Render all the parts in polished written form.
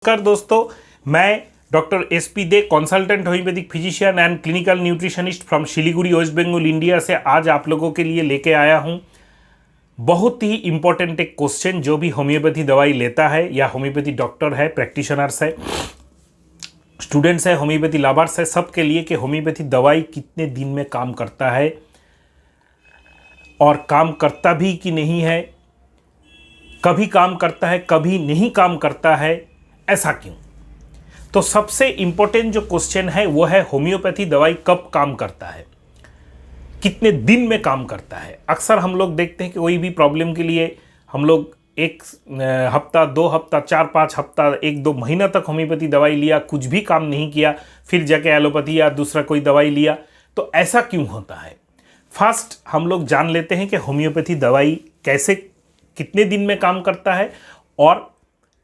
नमस्कार दोस्तों, मैं doctor SP De, consultant homeopathic physician and clinical nutritionist from Siliguri West Bengal India से आज आप लोगों के लिए लेके आया हूं बहुत ही इंपॉर्टेंट एक क्वेश्चन। जो भी होम्योपैथी दवाई लेता है या होम्योपैथी डॉक्टर है, प्रैक्टिशनर्स है, स्टूडेंट्स है, होम्योपैथी लवर्स है, सबके लिए कि होम्योपैथी दवाई कितने दिन में काम करता है और काम करता भी कि नहीं है, कभी काम करता है कभी नहीं काम करता है, ऐसा क्यों। तो सबसे इंपॉर्टेंट जो क्वेश्चन है वो है होम्योपैथी दवाई कब काम करता है, कितने दिन में काम करता है। अक्सर हम लोग देखते हैं कि कोई भी प्रॉब्लम के लिए हम लोग एक हफ्ता, 2 हफ्ता, 4-5 हफ्ता, 1-2 महीना तक होम्योपैथी दवाई लिया, कुछ भी काम नहीं किया, फिर जाके एलोपैथी या दूसरा कोई दवाई लिया। तो ऐसा क्यों होता है। फर्स्ट हम लोग जान लेते हैं कि होम्योपैथी दवाई कैसे, कितने दिन में काम करता है और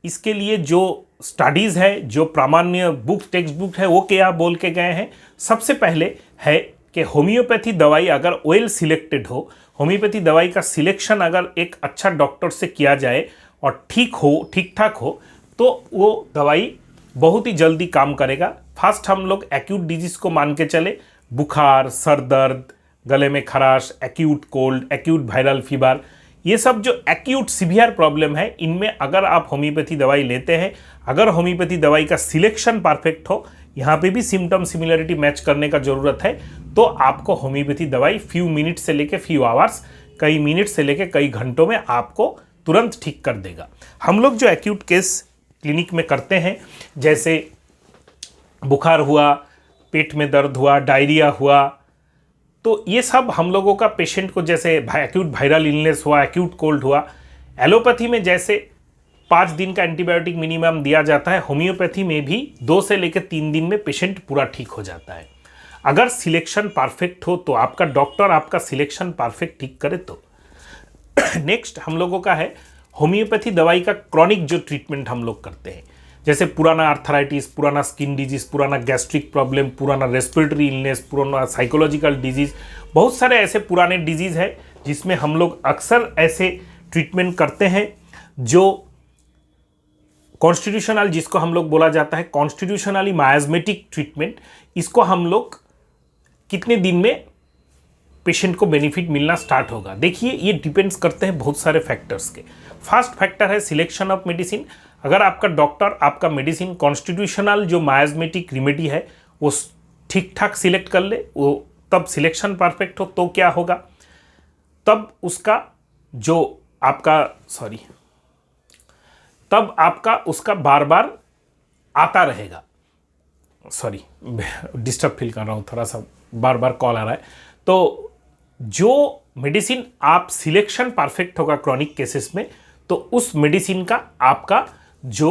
इसके लिए जो स्टडीज़ है, जो प्रामाण्य बुक, टेक्स्ट बुक है, वो क्या बोल के गए हैं। सबसे पहले है कि होम्योपैथी दवाई अगर वेल सिलेक्टेड हो, होम्योपैथी दवाई का सिलेक्शन अगर एक अच्छा डॉक्टर से किया जाए और ठीक ठाक हो, तो वो दवाई बहुत ही जल्दी काम करेगा। फर्स्ट हम लोग एक्यूट डिजीज़ को मान के चले, बुखार, सर दर्द, गले में खराश, acute cold, acute viral fever, ये सब जो एक्यूट सीवियर प्रॉब्लम है, इनमें अगर आप होम्योपैथी दवाई लेते हैं, अगर होम्योपैथी दवाई का सिलेक्शन परफेक्ट हो, यहाँ पे भी सिम्टम सिमिलरिटी मैच करने का ज़रूरत है, तो आपको होम्योपैथी दवाई फ्यू मिनट से लेके फ्यू आवर्स, कई मिनट से लेके कई घंटों में आपको तुरंत ठीक कर देगा। हम लोग जो एक्यूट केस क्लिनिक में करते हैं, जैसे बुखार हुआ, पेट में दर्द हुआ, डायरिया हुआ, तो ये सब हम लोगों का पेशेंट को, जैसे एक्यूट वायरल इलनेस हुआ, एक्यूट कोल्ड हुआ, एलोपैथी में जैसे 5 दिन का एंटीबायोटिक मिनिमम दिया जाता है, होम्योपैथी में भी 2 से लेकर 3 दिन में पेशेंट पूरा ठीक हो जाता है। अगर सिलेक्शन परफेक्ट हो तो, आपका डॉक्टर आपका सिलेक्शन परफेक्ट ठीक करे तो। नेक्स्ट हम लोगों का है होम्योपैथी दवाई का क्रॉनिक जो ट्रीटमेंट हम लोग करते हैं, जैसे पुराना आर्थराइटिस, पुराना स्किन डिजीज, पुराना गैस्ट्रिक प्रॉब्लम, पुराना रेस्पिरेटरी इलनेस, पुराना साइकोलॉजिकल डिजीज, बहुत सारे ऐसे पुराने डिजीज़ है जिसमें हम लोग अक्सर ऐसे ट्रीटमेंट करते हैं जो कॉन्स्टिट्यूशनल, जिसको हम लोग बोला जाता है कॉन्स्टिट्यूशनली मायाज्मेटिक ट्रीटमेंट, इसको हम लोग कितने दिन में पेशेंट को बेनिफिट मिलना स्टार्ट होगा। देखिए, ये डिपेंड्स करते हैं बहुत सारे फैक्टर्स के। फर्स्ट फैक्टर है सिलेक्शन ऑफ मेडिसिन। अगर आपका डॉक्टर आपका मेडिसिन कॉन्स्टिट्यूशनल जो मायाज्मेटिक रेमेडी है वो ठीक ठाक सिलेक्ट कर ले, वो तब सिलेक्शन परफेक्ट हो, तो क्या होगा, तब उसका जो आपका तब आपका उसका बार बार आता रहेगा। डिस्टर्ब फील कर रहा हूँ, थोड़ा सा बार बार कॉल आ रहा है। तो जो मेडिसिन आप सिलेक्शन परफेक्ट होगा क्रॉनिक केसेस में, तो उस मेडिसिन का आपका जो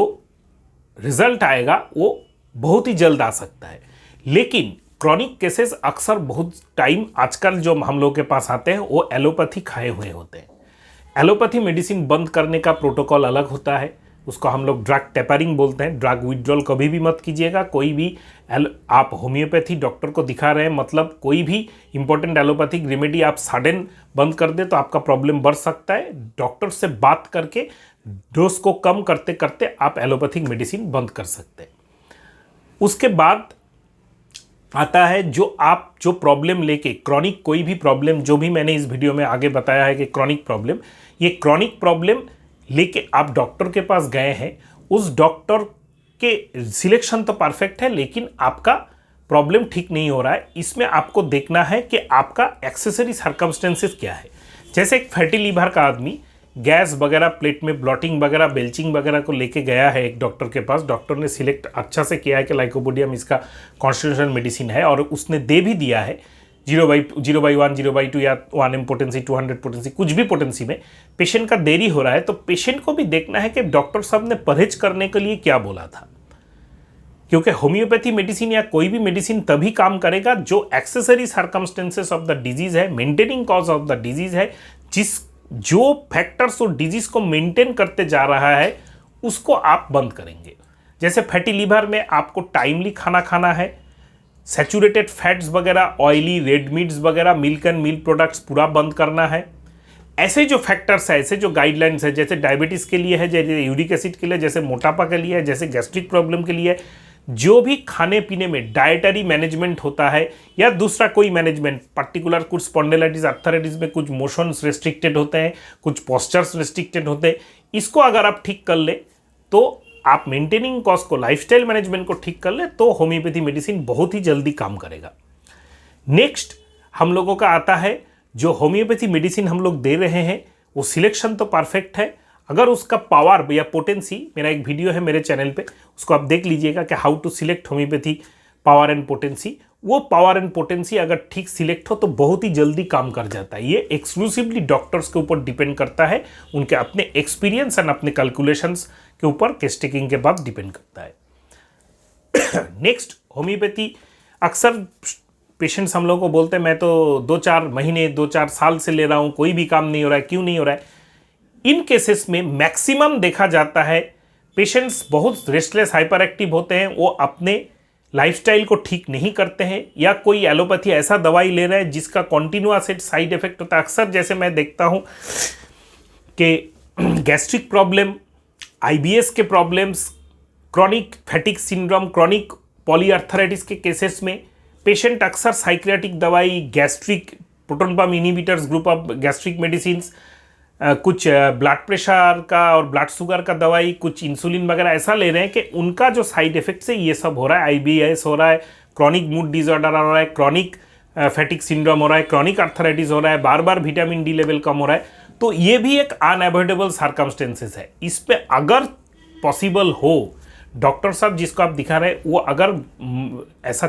रिजल्ट आएगा वो बहुत ही जल्द आ सकता है। लेकिन क्रॉनिक केसेस अक्सर बहुत टाइम आजकल जो हम लोग के पास आते हैं वो एलोपैथी खाए हुए होते हैं। एलोपैथी मेडिसिन बंद करने का प्रोटोकॉल अलग होता है, उसको हम लोग ड्रग टेपरिंग बोलते हैं। ड्रग विड्रॉल कभी भी मत कीजिएगा। कोई भी आप होम्योपैथी डॉक्टर को दिखा रहे हैं, मतलब कोई भी इंपॉर्टेंट एलोपैथिक रेमेडी आप सडन बंद कर दे तो आपका प्रॉब्लम बढ़ सकता है। डॉक्टर से बात करके डोज को कम करते करते आप एलोपैथिक मेडिसिन बंद कर सकते हैं। उसके बाद आता है जो प्रॉब्लम लेके, क्रॉनिक कोई भी प्रॉब्लम, जो भी मैंने इस वीडियो में आगे बताया है कि क्रॉनिक प्रॉब्लम, ये क्रॉनिक प्रॉब्लम लेके आप डॉक्टर के पास गए हैं, उस डॉक्टर के सिलेक्शन तो परफेक्ट है लेकिन आपका प्रॉब्लम ठीक नहीं हो रहा है। इसमें आपको देखना है कि आपका एक्सेसरी सर्कमस्टेंसेस क्या है। जैसे एक फैटी लीवर का आदमी गैस वगैरह, प्लेट में ब्लॉटिंग वगैरह, बेल्चिंग वगैरह को लेके गया है एक डॉक्टर के पास, डॉक्टर ने सिलेक्ट अच्छा से किया है कि लाइकोपोडियम इसका कॉन्स्टिट्यूशनल मेडिसिन है और उसने दे भी दिया है 0/1, 0/2 या 1m पोटेंसी, 200 पोटेंसी, कुछ भी पोटेंसी में पेशेंट का देरी हो रहा है, तो पेशेंट को भी देखना है कि डॉक्टर साहब ने परहेज करने के लिए क्या बोला था। क्योंकि होम्योपैथी मेडिसिन या कोई भी मेडिसिन तभी काम करेगा जो accessory circumstances of the disease है, maintaining cause of the disease है, जो फैक्टर्स और डिजीज को मेंटेन करते जा रहा है उसको आप बंद करेंगे। जैसे फैटी लीवर में आपको टाइमली खाना खाना है, सैचुरेटेड फैट्स वगैरह, ऑयली रेड मीट्स वगैरह, मिल्क एंड मिल्क प्रोडक्ट्स पूरा बंद करना है। ऐसे जो फैक्टर्स है, ऐसे जो गाइडलाइंस है, जैसे डायबिटीज़ के लिए है, जैसे यूरिक एसिड के लिए, जैसे मोटापा के लिए है, जैसे गैस्ट्रिक प्रॉब्लम के लिए है, जो भी खाने पीने में डाइटरी मैनेजमेंट होता है या दूसरा कोई मैनेजमेंट, पर्टिकुलर कुछ स्पॉन्डिलाइटिस आर्थराइटिस में कुछ मोशंस रेस्ट्रिक्टेड होते हैं, कुछ पोस्चर्स रेस्ट्रिक्टेड होते हैं, इसको अगर आप ठीक कर ले तो आप मेंटेनिंग कॉस्ट को, लाइफस्टाइल मैनेजमेंट को ठीक कर ले तो होम्योपैथी मेडिसिन बहुत ही जल्दी काम करेगा। नेक्स्ट हम लोगों का आता है, जो होम्योपैथी मेडिसिन हम लोग दे रहे हैं वो सिलेक्शन तो परफेक्ट है, अगर उसका पावर या पोटेंसी, मेरा एक वीडियो है मेरे चैनल पे, उसको आप देख लीजिएगा कि how to select homeopathy power and potency, वो पावर एंड पोटेंसी अगर ठीक सिलेक्ट हो तो बहुत ही जल्दी काम कर जाता है। ये एक्सक्लूसिवली डॉक्टर्स के ऊपर डिपेंड करता है, उनके अपने एक्सपीरियंस एंड अपने कैलकुलेशंस के ऊपर केस टेकिंग के बाद डिपेंड करता है। नेक्स्ट, होम्योपैथी अक्सर पेशेंट्स हम लोग को बोलते हैं मैं तो 2-4 महीने 2-4 साल से ले रहा हूँ, कोई भी काम नहीं हो रहा है, क्यों नहीं हो रहा है। इन केसेस में मैक्सिमम देखा जाता है पेशेंट्स बहुत रेस्टलेस हाइपर एक्टिव होते हैं, वो अपने लाइफस्टाइल को ठीक नहीं करते हैं या कोई एलोपैथी ऐसा दवाई ले रहे हैं जिसका कॉन्टिन्यूअस साइड इफेक्ट होता है। अक्सर जैसे मैं देखता हूँ कि गैस्ट्रिक प्रॉब्लम, आईबीएस के problems, chronic फैटिक syndrome, chronic polyarthritis के केसेस में पेशेंट अक्सर साइक्रियाटिक दवाई, gastric proton pump inhibitors, group of gastric medicines, कुछ ब्लड प्रेशर का और ब्लड शुगर का दवाई, कुछ इंसुलिन वगैरह ऐसा ले रहे हैं कि उनका जो साइड इफेक्ट है ये सब हो रहा है। आईबीएस हो रहा है, क्रॉनिक मूड डिसऑर्डर हो रहा है, क्रॉनिक फैटिक सिंड्रोम हो रहा है, क्रॉनिक आर्थराइटिस हो रहा है, बार बार विटामिन डी लेवल कम हो रहा है। तो ये भी एक अनअवॉइडेबल सर्कमस्टेंसेस है। इस पे अगर पॉसिबल हो, डॉक्टर साहब जिसको आप दिखा रहे हैं वो अगर ऐसा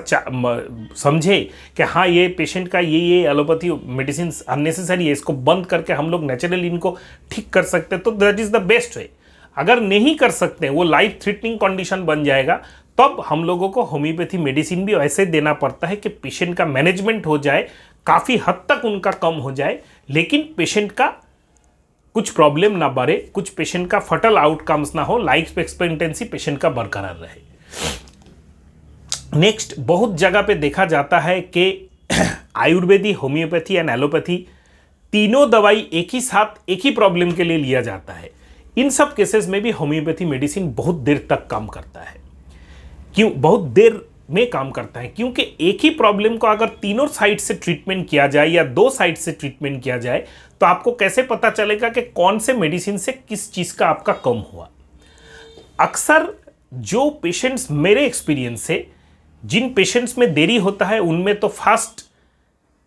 समझे कि हाँ ये पेशेंट का ये एलोपैथी मेडिसिन अननेसेसरी है, इसको बंद करके हम लोग नेचुरली इनको ठीक कर सकते हैं, तो that is the best way. अगर नहीं कर सकते, वो लाइफ थ्रेटनिंग कंडीशन बन जाएगा, तब हम लोगों को होम्योपैथी मेडिसिन भी ऐसे देना पड़ता है कि पेशेंट का मैनेजमेंट हो जाए, काफ़ी हद तक उनका कम हो जाए, लेकिन पेशेंट का कुछ प्रॉब्लम ना बढ़े, कुछ पेशेंट का फटल आउटकम्स ना हो, लाइफ एक्सपेक्टेंसी पेशेंट का बरकरार रहे। नेक्स्ट, बहुत जगह पे देखा जाता है कि आयुर्वेदी, होम्योपैथी एंड एलोपैथी तीनों दवाई एक ही साथ एक ही प्रॉब्लम के लिए लिया जाता है। इन सब केसेस में भी होम्योपैथी मेडिसिन बहुत देर तक काम करता है। क्यों बहुत देर में काम करता है? क्योंकि एक ही प्रॉब्लम को अगर तीनों साइड से ट्रीटमेंट किया जाए या 2 साइड से ट्रीटमेंट किया जाए तो आपको कैसे पता चलेगा कि कौन से मेडिसिन से किस चीज़ का आपका कम हुआ। अक्सर जो पेशेंट्स, मेरे एक्सपीरियंस से जिन पेशेंट्स में देरी होता है उनमें तो फास्ट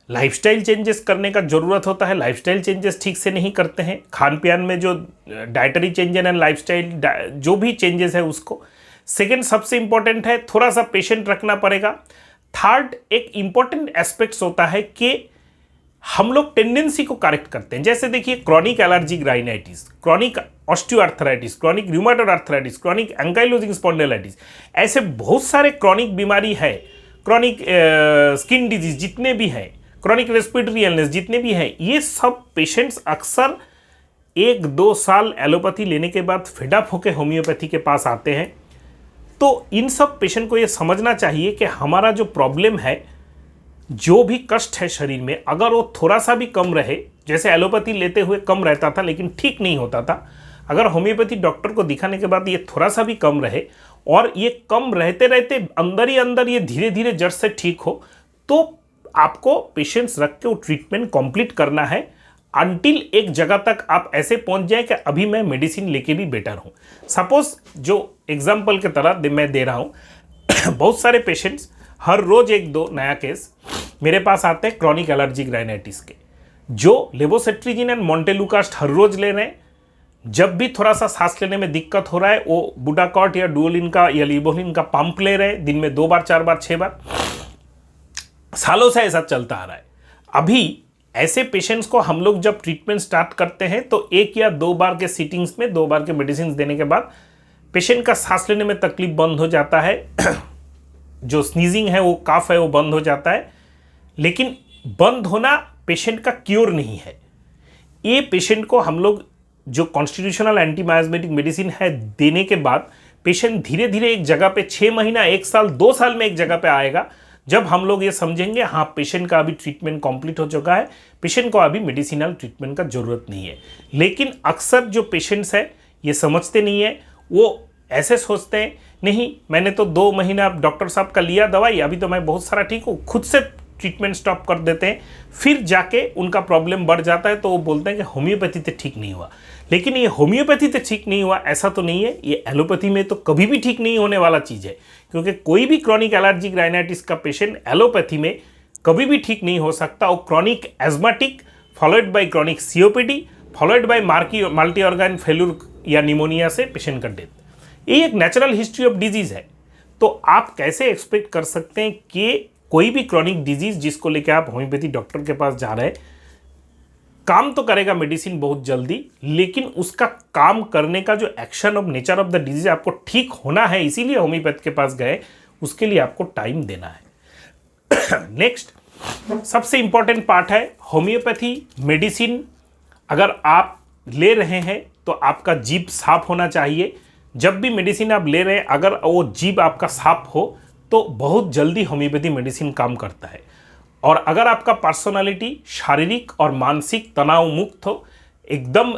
लाइफस्टाइल चेंजेस करने का ज़रूरत होता है। लाइफस्टाइल चेंजेस ठीक से नहीं करते हैं, खान पान में जो डाइटरी चेंजेस एंड लाइफस्टाइल जो भी चेंजेस है उसको। सेकेंड, सबसे इंपॉर्टेंट है, थोड़ा सा पेशेंट रखना पड़ेगा। थर्ड, एक इंपॉर्टेंट एस्पेक्ट्स होता है कि हम लोग टेंडेंसी को करेक्ट करते हैं। जैसे देखिए, chronic allergic rhinitis, chronic osteoarthritis, chronic rheumatoid arthritis, chronic ankylosing spondylitis, ऐसे बहुत सारे क्रॉनिक बीमारी है, क्रॉनिक स्किन डिजीज जितने भी हैं, क्रॉनिक रेस्पिरेटरी इलनेस जितने भी हैं, ये सब पेशेंट्स अक्सर 1-2 साल एलोपैथी लेने के बाद फेडअप होकर होम्योपैथी के पास आते हैं। तो इन सब पेशेंट को ये समझना चाहिए कि हमारा जो प्रॉब्लम है, जो भी कष्ट है शरीर में, अगर वो थोड़ा सा भी कम रहे, जैसे एलोपैथी लेते हुए कम रहता था लेकिन ठीक नहीं होता था, अगर होम्योपैथी डॉक्टर को दिखाने के बाद ये थोड़ा सा भी कम रहे और ये कम रहते रहते अंदर ही अंदर ये धीरे धीरे जड़ से ठीक हो, तो आपको पेशेंट्स रख के वो ट्रीटमेंट कंप्लीट करना है अनटिल एक जगह तक आप ऐसे पहुंच जाए कि अभी मैं मेडिसिन लेके भी बेटर हूं। सपोज जो एग्जांपल की तरह मैं दे रहा हूं, बहुत सारे पेशेंट्स हर रोज 1-2 नया केस मेरे पास आते हैं क्रॉनिक एलर्जिक राइनाइटिस के, जो लेवोसेट्रिजिन एंड मोंटेलुकास्ट हर रोज ले रहे हैं। जब भी थोड़ा सा सांस लेने में दिक्कत हो रहा है, वो बुडाकॉट या डुओलिन का या लिबोलिन का पंप ले रहे हैं, दिन में 2 बार 4 बार 6 बार, सालों से ऐसा चलता आ रहा है। अभी ऐसे पेशेंट्स को हम लोग जब ट्रीटमेंट स्टार्ट करते हैं तो 1 या 2 बार के सीटिंग्स में 2 बार के मेडिसिन देने के बाद पेशेंट का सांस लेने में तकलीफ बंद हो जाता है, जो स्नीजिंग है, वो काफ है, वो बंद हो जाता है। लेकिन बंद होना पेशेंट का क्योर नहीं है। ये पेशेंट को हम लोग जो कॉन्स्टिट्यूशनल एंटीमाइजमेटिक मेडिसिन है देने के बाद पेशेंट धीरे धीरे एक जगह पे 6 महीना, 1 साल, 2 साल में एक जगह पे आएगा जब हम लोग ये समझेंगे हाँ पेशेंट का अभी ट्रीटमेंट कंप्लीट हो चुका है, पेशेंट को अभी मेडिसिनल ट्रीटमेंट का ज़रूरत नहीं है। लेकिन अक्सर जो पेशेंट्स है ये समझते नहीं है, वो ऐसे सोचते हैं नहीं मैंने तो 2 महीना डॉक्टर साहब का लिया दवाई, अभी तो मैं बहुत सारा ठीक हूँ, खुद से ट्रीटमेंट स्टॉप कर देते हैं, फिर जाके उनका प्रॉब्लम बढ़ जाता है तो वो बोलते हैं कि होम्योपैथी से ठीक नहीं हुआ। लेकिन ये होम्योपैथी से ठीक नहीं हुआ ऐसा तो नहीं है, ये एलोपैथी में तो कभी भी ठीक नहीं होने वाला चीज़ है, क्योंकि कोई भी क्रॉनिक एलर्जिक राइनाइटिस का पेशेंट एलोपैथी में कभी भी ठीक नहीं हो सकता। और chronic asthmatic followed by chronic COPD followed by multi organ failure या निमोनिया से पेशेंट का डेथ, ये एक नेचुरल हिस्ट्री ऑफ डिजीज़ है। तो आप कैसे एक्सपेक्ट कर सकते हैं कि कोई भी क्रॉनिक डिजीज जिसको लेकर आप होम्योपैथी डॉक्टर के पास जा रहे हैं, काम तो करेगा मेडिसिन बहुत जल्दी, लेकिन उसका काम करने का जो action of nature of the disease आपको ठीक होना है, इसीलिए होम्योपैथ के पास गए, उसके लिए आपको टाइम देना है। नेक्स्ट सबसे इंपॉर्टेंट पार्ट है होम्योपैथी मेडिसिन। अगर आप ले रहे हैं तो आपका जीभ साफ होना चाहिए। जब भी मेडिसिन आप ले रहे हैं अगर वो जीभ आपका साफ हो तो बहुत जल्दी होम्योपैथी मेडिसिन काम करता है। और अगर आपका पर्सनालिटी शारीरिक और मानसिक तनाव मुक्त हो, एकदम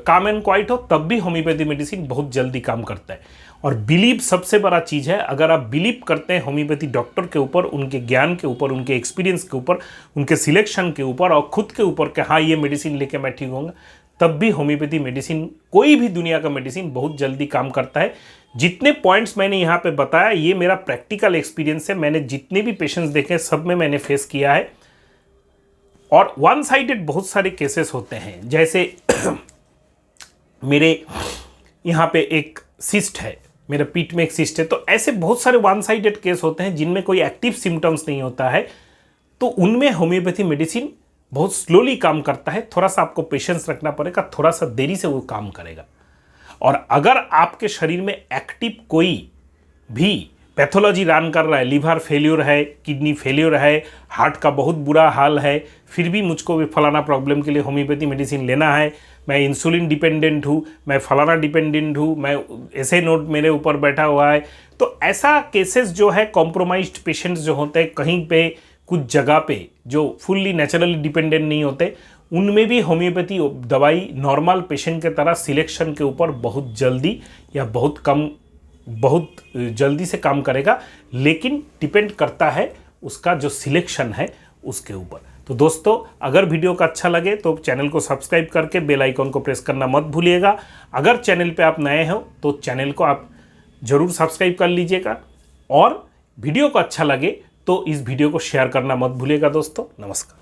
काम एंड क्वाइट हो, तब भी होम्योपैथी मेडिसिन बहुत जल्दी काम करता है। और बिलीव सबसे बड़ा चीज़ है, अगर आप बिलीव करते हैं होम्योपैथी डॉक्टर के ऊपर, उनके ज्ञान के ऊपर, उनके एक्सपीरियंस के ऊपर, उनके सिलेक्शन के ऊपर और खुद के ऊपर कि हाँ ये मेडिसिन लेके मैं ठीक होऊंगा, तब भी होम्योपैथी मेडिसिन, कोई भी दुनिया का मेडिसिन बहुत जल्दी काम करता है। जितने पॉइंट्स मैंने यहाँ पे बताया ये मेरा प्रैक्टिकल एक्सपीरियंस है, मैंने जितने भी पेशेंट्स देखे सब में मैंने फेस किया है। और वन साइडेड बहुत सारे केसेस होते हैं, जैसे मेरे यहाँ पे एक सिस्ट है, मेरे पीठ में एक सिस्ट है, तो ऐसे बहुत सारे वन साइडेड केस होते हैं जिनमें कोई एक्टिव सिम्टम्स नहीं होता है, तो उनमें होम्योपैथी मेडिसिन बहुत स्लोली काम करता है। थोड़ा सा आपको पेशेंस रखना पड़ेगा, थोड़ा सा देरी से वो काम करेगा। और अगर आपके शरीर में एक्टिव कोई भी पैथोलॉजी रन कर रहा है, लीवर फेल्योर है, किडनी फेल्योर है, हार्ट का बहुत बुरा हाल है, फिर भी मुझको भी फलाना प्रॉब्लम के लिए होम्योपैथी मेडिसिन लेना है, मैं इंसुलिन डिपेंडेंट हूँ, मैं फलाना डिपेंडेंट हूँ, मैं ऐसे नोट मेरे ऊपर बैठा हुआ है, तो ऐसा केसेस जो है कॉम्प्रोमाइज्ड पेशेंट्स जो होते हैं, कहीं पे कुछ जगह पे जो फुल्ली नेचुरली डिपेंडेंट नहीं होते, उनमें भी होम्योपैथी दवाई नॉर्मल पेशेंट के तरह सिलेक्शन के ऊपर बहुत जल्दी या बहुत जल्दी से काम करेगा, लेकिन डिपेंड करता है उसका जो सिलेक्शन है उसके ऊपर। तो दोस्तों अगर वीडियो का अच्छा लगे तो चैनल को सब्सक्राइब करके बेल आइकॉन को प्रेस करना मत भूलिएगा। अगर चैनल पे आप नए हो तो चैनल को आप ज़रूर सब्सक्राइब कर लीजिएगा, और वीडियो को अच्छा लगे तो इस वीडियो को शेयर करना मत भूलिएगा दोस्तों। नमस्कार।